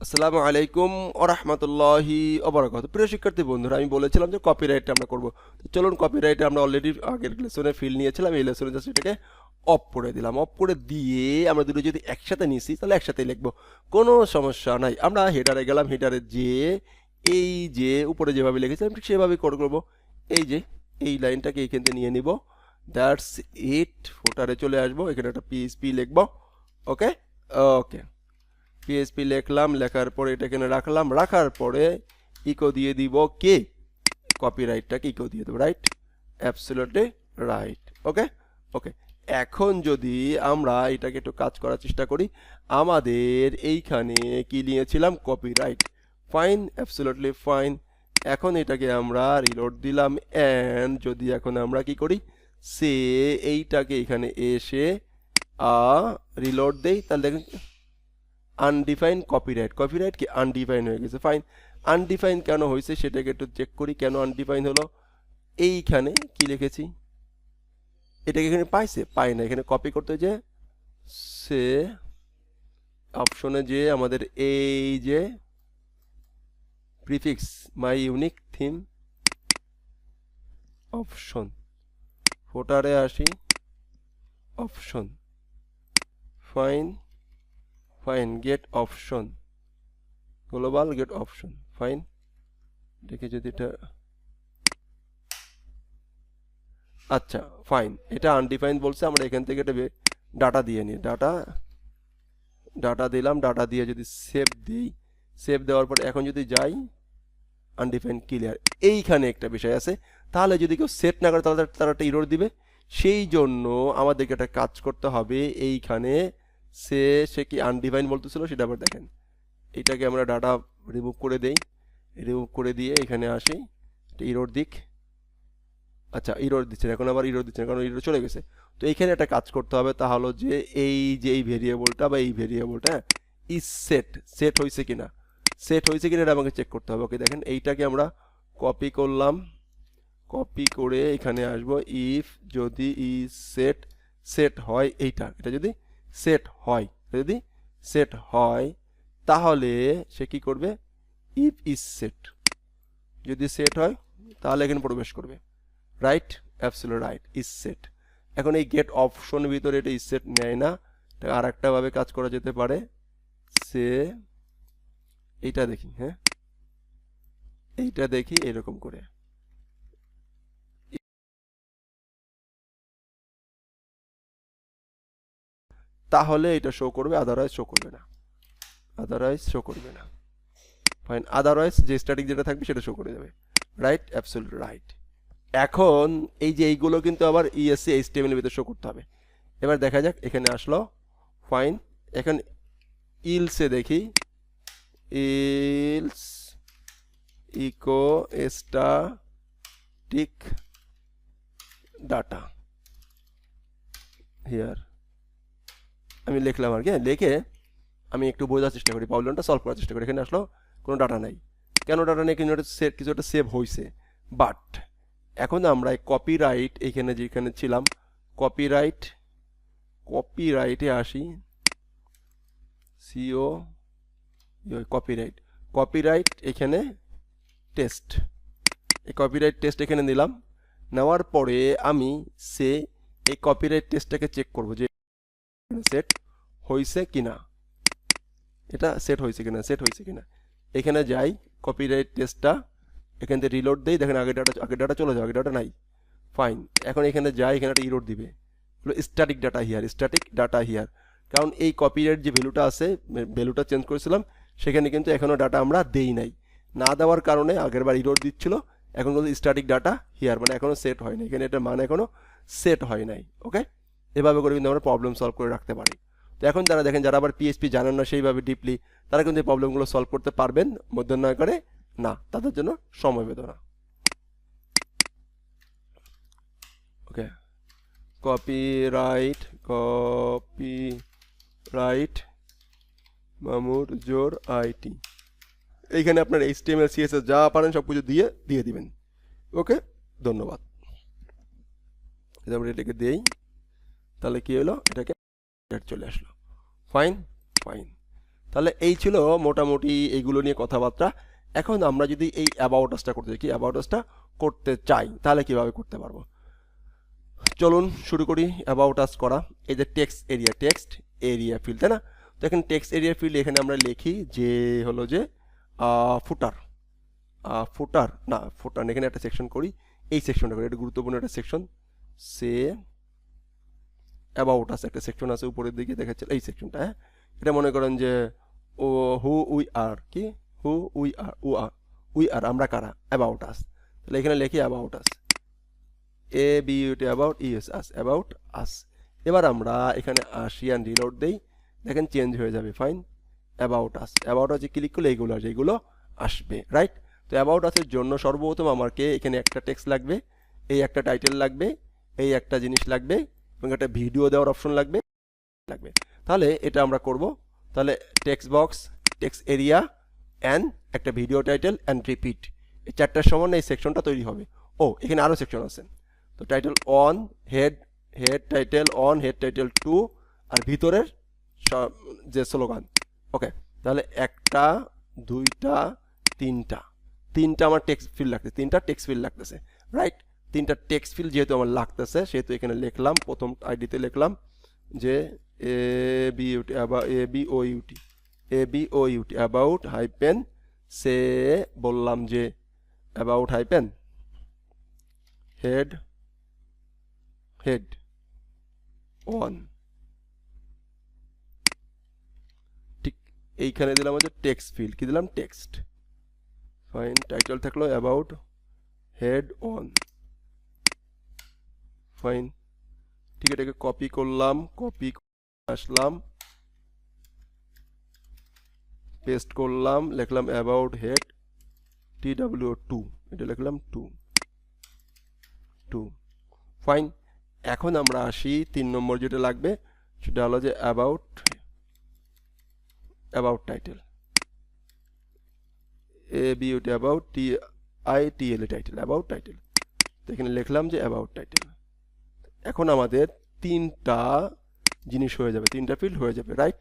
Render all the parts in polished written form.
আসসালামু আলাইকুম ওরহমতুল্লাহি ওবারাকাতুহু। প্রিয় শিক্ষার্থী বন্ধুরা, আমি বলেছিলাম যে কপিরাইটটা আমরা করব। তো চলুন, কপিরাইটে আমরা অলরেডি আগের লেসনে ফিল নিয়েছিলাম, এই লেসনে জাস্ট এটাকে অফ করে দিলাম। অফ করে দিয়ে আমরা দুটো যদি একসাথে নিছি তাহলে একসাথেই লিখবো, কোনো সমস্যা নাই। আমরা হেডারে গেলাম, হেডারে যে এই যে উপরে যেভাবে লিখেছিলাম ঠিক সেভাবেই করবো। এই যে এই লাইনটাকে এইখান থেকে নিয়ে নিব, দ্যাটস ইট। ফুটারে চলে আসবো, এখানে একটা পিএইচপি লিখবো। ওকে ওকে, পিএইচপি লিখলাম, লেখার পরে এটা এখানে রাখলাম, রাখার পরে ইকো দিয়ে দিব কে, কপিরাইটটাকে ইকো দিয়ে দেবো, রাইট, অ্যাবসলিউটলি রাইট। ওকে ওকে, এখন যদি আমরা এটাকে একটু কাজ করার চেষ্টা করি, আমাদের এইখানে কি নিয়েছিলাম, কপিরাইট, ফাইন, অ্যাবসলিউটলি ফাইন। এখন এটাকে আমরা রিলোড দিলাম, অ্যান্ড যদি এখন আমরা কি করি, সে এইটাকে এখানে এসে রিলোড দেই, তাহলে দেখেন আনডিফাইন কপিরাইট, কপিরাইট কি আনডিফাইন হয়ে গেছে। ফাইন, আনডিফাইন কেন হয়েছে সেটাকে একটু চেক করি, কেন আনডিফাইন হলো। এইখানে কি লিখেছি, এটাকে এখানে পাইছে, পাই না, এখানে কপি করতে যে সে অপশনে যে আমাদের এই যে prefix my unique theme option, ফোটারে আসি, option, fine fine, get option, global get option, fine. দেখি যদি এটা, আচ্ছা ফাইন, এটা আনডিফাইন বলছে, আমরা এখান থেকে এটা ডাটা দিয়ে নিই, ডাটা দিলাম, ডাটা দিয়ে যদি সেভ দিই, সেভ দেওয়ার পর এখন যদি যাই আনডিফাইন ক্লিয়ার, এইখানে একটা বিষয় আছে, তাহলে যদি কেউ সেট না করে তাহলে তারা একটা ইরর দিবে। সেই জন্য আমাদেরকে একটা কাজ করতে হবে, এইখানে সে কি আনডিফাইন বলতেছিল সেটা আবার দেখেন, এইটাকে আমরা ডাটা রিমুভ করে দেই, রিমুভ করে দিয়ে এখানে আসি, ইরর দিক, আচ্ছা ইরর দিচ্ছে না, এখন আবার ইরর দিচ্ছে না, কারণ ইরর চলে গেছে। তো এইখানে একটা কাজ করতে হবে, তা হলো যে এই ভেরিয়েবলটা বা এই ভেরিয়েবলটা ইজ সেট, সেট হয়েছে কিনা, সেট হয়েছে কিনা এটা আমাকে চেক করতে হবে। ওকে দেখেন, এইটাকে আমরা কপি করলাম, কপি করে এখানে আসবো, ইফ যদি ইজ সেট, সেট হয় এটা যদি সেট হয়, যদি সেট হয় তাহলে সে কি করবে, ইফ ইজ সেট, যদি সেট হয় তাহলে এখানে প্রবেশ করবে, right, absolute right, is set. এখন এই গেট অপশনের ভিতরে এটা ইজ সেট নেয় না, এটা আর একটা ভাবে কাজ করা যেতে পারে, সে এইটা দেখি, হ্যাঁ এইটা দেখি এরকম করে, তাহলে এটা শো করবে, আদারওয়াইজ শো করবে না, আদারওয়াইজ শো করবে না। ফাইন, আদারওয়াইজ যে স্ট্যাটিক যেটা থাকবে সেটা শো করে দেবে, রাইট, অ্যাবসলিউট রাইট। এখন এই যে এইগুলো কিন্তু আবার ইএসসি এইচটিএমএল এর ভিতরে শো করতে হবে। এবার দেখা যাক, এখানে আসলো, ফাইন। এখন ইলসে দেখি, else echo static data here, আমি লিখলাম আর কি, লিখে আমি একটু বোঝার চেষ্টা করি, প্রবলেমটা সলভ করার চেষ্টা করি। এখানে আসলো কোনো ডাটা নাই, কেন ডাটা নেই, কিন্তু কিছু একটা সেভ হয়েছে, বাট এখন আমরা কপিরাইট এখানে যেখানে ছিলাম, কপিরাইটে আসি, সিও কপিরাইট, কপিরাইট এখানে টেস্ট, এই কপিরাইট টেস্ট এখানে নিলাম, নেওয়ার পরে আমি এই কপিরাইট টেস্টটাকে চেক করব যে সেট হয়েছে কিনা, এটা সেট হয়েছে কিনা, এখানে যাই, কপিরাইট টেস্টটা এখান থেকে রিলোড দেই, দেখেন আগের ডাটা চলে যাবে, আগের ডাটা নাই, ফাইন। এখন এখানে যাই, এখানে একটা ইরোড দিবে, স্ট্যাটিক ডাটা হিয়ার, কারণ এই কপিরাইট যে ভ্যালুটা আছে, ভ্যালুটা চেঞ্জ করেছিলাম, সেখানে কিন্তু এখনও ডাটা আমরা দেই নাই, না দেওয়ার কারণে আগেরবার ইরোড দিচ্ছিল, এখন কিন্তু স্ট্যাটিক ডাটা হিয়ার মানে এখনও সেট হয় নাই, এখানে এটার মান এখনও সেট হয় নাই। ওকে, এভাবে করে কিন্তু আমরা প্রবলেম সলভ করে রাখতে পারি। তো এখন যারা দেখেন, যারা আবার পিএইচপি জানেন না সেইভাবে ডিপলি, তারা কিন্তু এই প্রবলেমগুলো সলভ করতে পারবেন, মধ্যে করে না, তাদের জন্য সময় বেদনা। ওকে, কপিরাইট মামুর জোর আইটি, এইখানে আপনার এইচটিএমএল সিএসএস যা পারেন সব কিছু দিয়ে দিবেন। ওকে, ধন্যবাদ। আমরা এটাকে দেই, তাহলে কি হলো, এটাকে চলে আসলো, ফাইন ফাইন। তাহলে এই ছিল মোটামুটি এইগুলো নিয়ে কথাবার্তা। এখন আমরা যদি এই অ্যাবাউট আসটা করতে চাই, কি অ্যাবাউট আসটা করতে চাই, তাহলে কিভাবে করতে পারবো? চলুন শুরু করি অ্যাবাউট আস করা। এই যে টেক্সট এরিয়া ফিল্ড, তাই না? তো এখানে টেক্সট এরিয়া ফিল্ড এখানে আমরা লিখি যে হলো যে ফুটার ফুটার এখানে একটা সেকশন করি, এই সেকশনটা করি, এটা গুরুত্বপূর্ণ একটা সেকশন। সে অ্যাবাউট আস একটা সেকশন আছে উপরের দিকে দেখাচ্ছে, এই সেকশনটা। হ্যাঁ, এটা মনে করেন যে ও হু উই আর, কি হু উই আর আমরা কারা, অ্যাবাউট আস। তাহলে এখানে লিখি about us, A B UT about ES us, about us. এবার আমরা এখানে আসি অ্যান্ড রিলোড দেই, দেখেন চেঞ্জ হয়ে যাবে। ফাইন, অ্যাবাউট আস যে ক্লিক করলে এইগুলো আসবে, রাইট? তো অ্যাবাউট আসের জন্য সর্বপ্রথম আমাকে এখানে একটা টেক্সট লাগবে, এই একটা টাইটেল লাগবে, এই একটা জিনিস লাগবে, এবং একটা ভিডিও দেওয়ার অপশন লাগবে। তাহলে এটা আমরা করব। তাহলে text box, text area and একটা ভিডিও টাইটেল অ্যান্ড রিপিট, এই চারটার সমান এই সেকশনটা তৈরি হবে। ও এখানে আরও সেকশন আছে। তো title one, head title one, head title two, আর ভিতরের যে স্লোগান। ওকে, তাহলে একটা, দুইটা, তিনটা আমার টেক্সট ফিল্ড লাগতেছে, তিনটা টেক্সট ফিল্ড লাগতেছে, রাইট? তিনটা টেক্সট ফিল্ড যেহেতু আমার লাগতেছে, সেহেতু এখানে লিখলাম, প্রথম আইডিতে লিখলাম যে A B O U T about hyphen, সে বললাম যে অ্যাবাউট হাইপেন হেড অন, ঠিক এইখানে দিলাম হচ্ছে টেক্সট ফিল্ড, কি দিলাম, টেক্সট। ফাইন, টাইটেল থাকলো অ্যাবাউট হেড অন। ফাইন, ঠিক, এটাকে কপি করলাম, আসলাম, পেস্ট করলাম, লিখলাম অ্যাবাউট হেড TW2, এটা লিখলাম 2। ফাইন, এখন আমরা আসি 3 নম্বর যেটা লাগবে, সেটা হলো যে about title, ABUT about TITL title, about title. তো এখানে লিখলাম যে অ্যাবাউট টাইটেল। এখন আমাদের তিনটা জিনিস হয়ে যাবে, তিনটা ফিল্ড হয়ে যাবে, রাইট?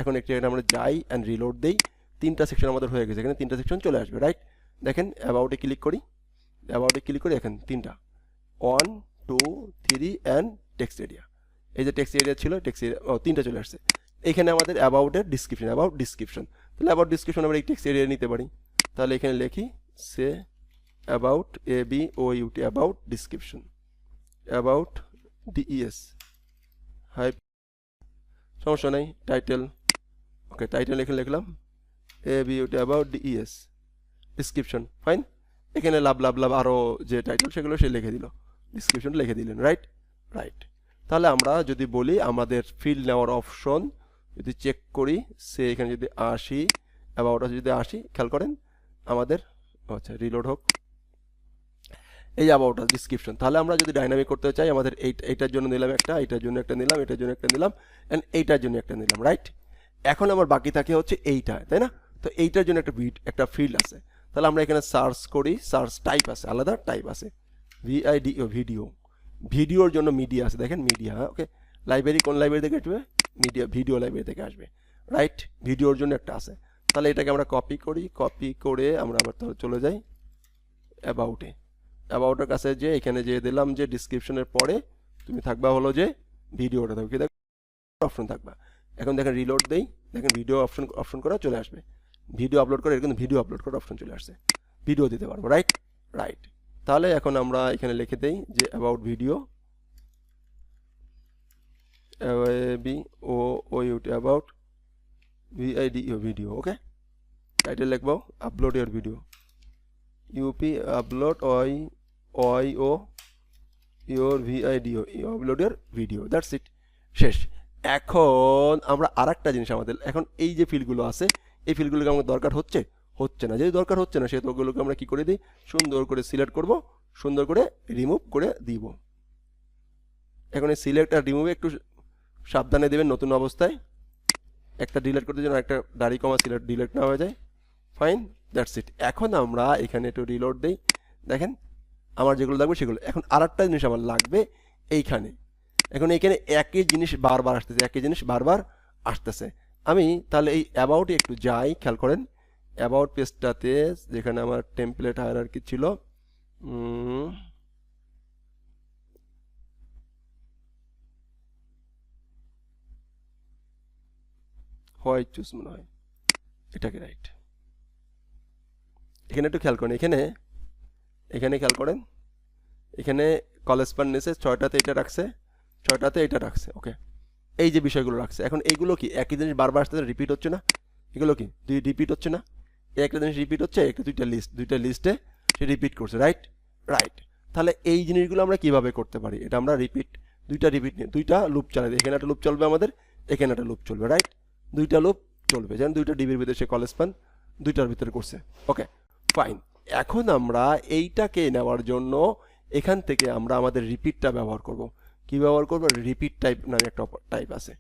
এখন একটু আমরা যাই অ্যান্ড রিলোড দেই, তিনটা সেকশন আমাদের হয়ে গেছে, এখানে তিনটা সেকশন চলে আসবে, রাইট? দেখেন অ্যাবাউটে ক্লিক করি, এখানে তিনটা, 1 2 3 অ্যান্ড টেক্সট এরিয়া। এই যে টেক্সট এরিয়া ছিল, তিনটা চলে আসছে। এখানে আমাদের অ্যাবাউটের ডিসক্রিপশন, তাহলে অ্যাবাউট ডিসক্রিপশন আমরা এই টেক্সট এরিয়া নিতে পারি। তাহলে এখানে লিখি সে about ABOUT about description, about DES হাই, সমস্যা নেই, টাইটেল। ওকে, টাইটেল এখানে লিখলাম ABOUT about DES description. Fine, এখানে লাভ আরও যে টাইটেল সেগুলো সে লিখে দিল, ডিসক্রিপশন লিখে দিলেন, রাইট? তাহলে আমরা যদি বলি আমাদের ফিল্ড নেওয়ার অপশন যদি চেক করি, সে এখানে যদি আসি, অ্যাবাউট আস যদি আসি, খেয়াল করেন আমাদের, আচ্ছা রিলোড হোক, এই অ্যাবাউট আস ডিসক্রিপশন। তাহলে আমরা যদি ডাইনামিক করতে চাই, আমাদের এইটার জন্য নিলাম একটা, এইটার জন্য একটা নিলাম, এটার জন্য একটা নিলাম, অ্যান্ড এইটার জন্য একটা নিলাম, রাইট? এখন আমার বাকি থাকে হচ্ছে এইটা, তাই না? তো এইটার জন্য একটা ফিল্ড আছে। তাহলে আমরা এখানে সার্চ করি, সার্চ টাইপ আছে, আলাদা টাইপ আছে, VIDO ভিডিওর জন্য মিডিয়া আছে, দেখেন মিডিয়া। ওকে, লাইব্রেরি কোন লাইব্রেরি থেকে আসবে, ভিডিও লাইব্রেরি থেকে আসবে, রাইট? ভিডিওর জন্য একটা আছে। তাহলে এটাকে আমরা কপি করে আমরা আবার তাহলে চলে যাই অ্যাবাউটের কাছে, যে এখানে যে দিলাম যে ডিসক্রিপশনের পরে তুমি থাকবা হলো যে ভিডিওটা থাকবে, অপশন থাকবা। এখন দেখেন রিলোড দেই, দেখেন ভিডিও অপশন করা চলে আসবে, ভিডিও আপলোড করে, এখানে ভিডিও আপলোড করার অপশন চলে আসছে, ভিডিও দিতে পারবো, রাইট? তাহলে এখন আমরা এখানে লিখে দেই যে about video, ABOUT about VIDO video. Okay, title লিখবো upload your video, UP upload OIO your VIDO, upload your video, that's it, শেষ। এখন আমরা আরেকটা জিনিস, আমাদের এখন এই যে ফিল্ডগুলো আছে, এই ফিল্ডগুলোকে আমাদের দরকার হচ্ছে না, যেহেতু দরকার হচ্ছে না, সেহেতু ওগুলোকে আমরা কি করে দিই, সুন্দর করে সিলেক্ট করব, সুন্দর করে রিমুভ করে দিব। এখন এই সিলেক্ট আর রিমুভে একটু সাবধানে দেবেন, নতুন অবস্থায় একটা ডিলিট করতে যেন একটা দাড়ি কমা সিলেক্ট ডিলিট না হয়ে যায়। Fine, that's it. এখন আমরা এখানে একটু রিলোড দেই, দেখেন আমার যেগুলো লাগবে সেগুলো। এখন আরেকটা জিনিস আমার লাগবে এইখানে, এখন এখানে একই জিনিস বারবার আসতেছে, আমি তাহলে এই অ্যাবাউটে একটু যাই, খেয়াল করেন অ্যাবাউট পেজটাতে যেখানে আমার টেমপ্লেট হায়ারার্কি ছিল, হোয়াইট চুজ মনে হয়, এটাকে রাইট। এখানে একটু খেয়াল করেন, এখানে খেয়াল করেন, এখানে কলেজ পান নিচে 6টাতে এটা রাখছে, 6টাতে এটা রাখছে। ওকে, এই যে বিষয়গুলো রাখছে, এখন এইগুলো কি একই জিনিস বারবার আসতে রিপিট হচ্ছে না? এগুলো কি দুই রিপিট হচ্ছে না? একটা জিনিস রিপিট হচ্ছে, একটা দুইটা লিস্টে সে রিপিট করছে, রাইট রাইট। তাহলে এই জিনিসগুলো আমরা কিভাবে করতে পারি? এটা আমরা দুইটা লুপ চালাই, এখানে একটা লুপ চলবে আমাদের, এখানে একটা লুপ চলবে, রাইট? দুইটা লুপ চলবে, যেমন দুইটা ডিবির ভিতরে সে কলেজ পান দুইটার ভিতরে করছে। Okay fine. এখন আমরা এইটাকে নেওয়ার জন্য এখান থেকে আমরা আমাদের রিপিটটা ব্যবহার করব। কি ব্যবহার করবো? রিপিট টাইপ নামে একটা টাইপ আছে,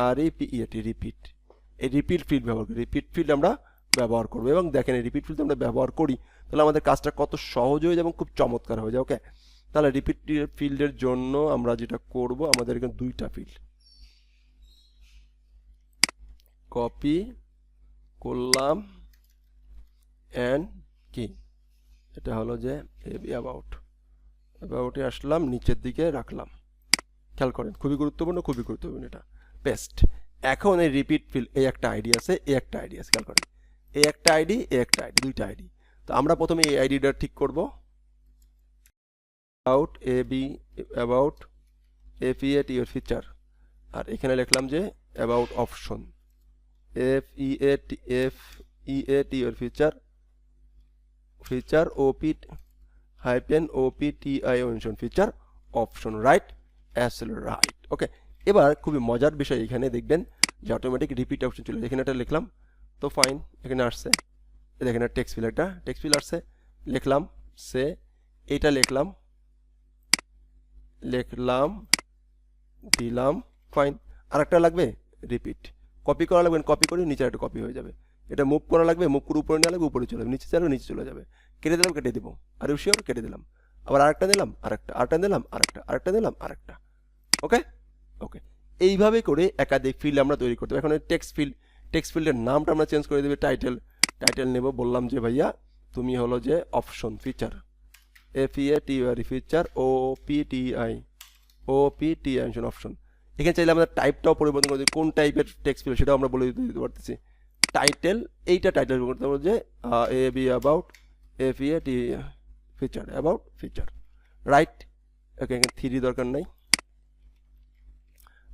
আর রিপিট, এই রিপিট ফিল্ড ব্যবহার করি, রিপিট ফিল্ড আমরা ব্যবহার করবো। এবং দেখেন এই রিপিট ফিল্ড আমরা ব্যবহার করি, তাহলে আমাদের কাজটা কত সহজ হয়ে যায় এবং খুব চমৎকার হয়ে যায়। ওকে, তাহলে রিপিট ফিল্ডের জন্য আমরা যেটা করব, আমাদের এখানে দুইটা ফিল্ড কপি করলাম, অ্যান্ড কি এটা হলো যে অ্যাবাউটে আসলাম, নিচের দিকে রাখলাম। খেয়াল করেন, খুবই গুরুত্বপূর্ণ এটা। পেস্ট। এখন এই রিপিট ফিল্ড, এই একটা আইডি আছে, খেয়াল করেন, এই একটা আইডি, দুইটা আইডি। তো আমরা প্রথমে এই আইডিটা ঠিক করব, অ্যাবাউট FEAT ইউর ফিচার, আর এখানে লিখলাম যে about option, FEAT your feature OPTI feature option, right? Right. Okay, এবার খুবই মজার বিষয়, এখানে দেখবেন যে অটোমেটিক রিপিট অপশন চলে যায়। এখানে একটা লিখলাম, তো ফাইন, এখানে আসছে, দেখেন টেক্সট ফিল আসছে, লিখলাম সে, এইটা লিখলাম, দিলাম, ফাইন। আর একটা লাগবে রিপিট, কপি করা লাগবে, কপি করে নিচে একটা কপি হয়ে যাবে। এটা মুভ করা লাগবে, মুভ করে উপরে নেওয়া লাগবে, উপরে চলে যাবে, নিচে চলে নিচে চলে যাবে। কেটে দিলাম, কেটে দিব, আর শিওর কেটে দিলাম, আবার আরেকটা দিলাম, আরেকটা দিলাম, আরেকটা। ওকে ওকে, এইভাবে করে একাধিক ফিল্ড আমরা তৈরি করতে হবে। এখন টেক্সট ফিল্ডের নামটা আমরা চেঞ্জ করে দেবে, টাইটেল নেব, বললাম যে ভাইয়া তুমি হলো যে option feature, FEAT feature OPTI option. এখানে চাইলে আমরা টাইপটাও পরিবর্তন করে দিই, কোন টাইপের টেক্সট ফিল্ড সেটাও আমরা বলে দিতে পারতেছি। টাইটেল, এইটা টাইটেল করতে পারবো যে about FEAT feature, about feature, right? Okay, এখানে 3 দরকার নাই,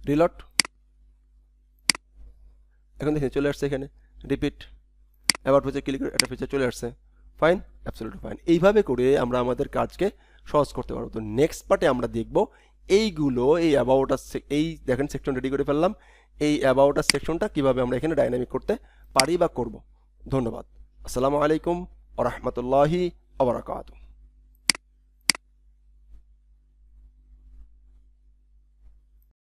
রিলোড। এখন দেখে চলে আসছে, এখানে রিপিট অ্যাবাউট ফিচার ক্লিক করে একটা ফিচার চলে আসছে, ফাইন, অ্যাবসলিউটলি ফাইন। এইভাবে করে আমরা আমাদের কাজকে সহজ করতে পারবো। তো নেক্সট পার্টে আমরা দেখব এইগুলো, এই অ্যাবাউটার, এই দেখেন সেকশন রেডি করে ফেললাম, এই অ্যাবাউটার সেকশনটা কিভাবে আমরা এখানে ডাইনামিক করতে পারি বা করব। ধন্যবাদ। আসসালামু আলাইকুম ওয়া রাহমাতুল্লাহি ওয়া বারাকাতুহু।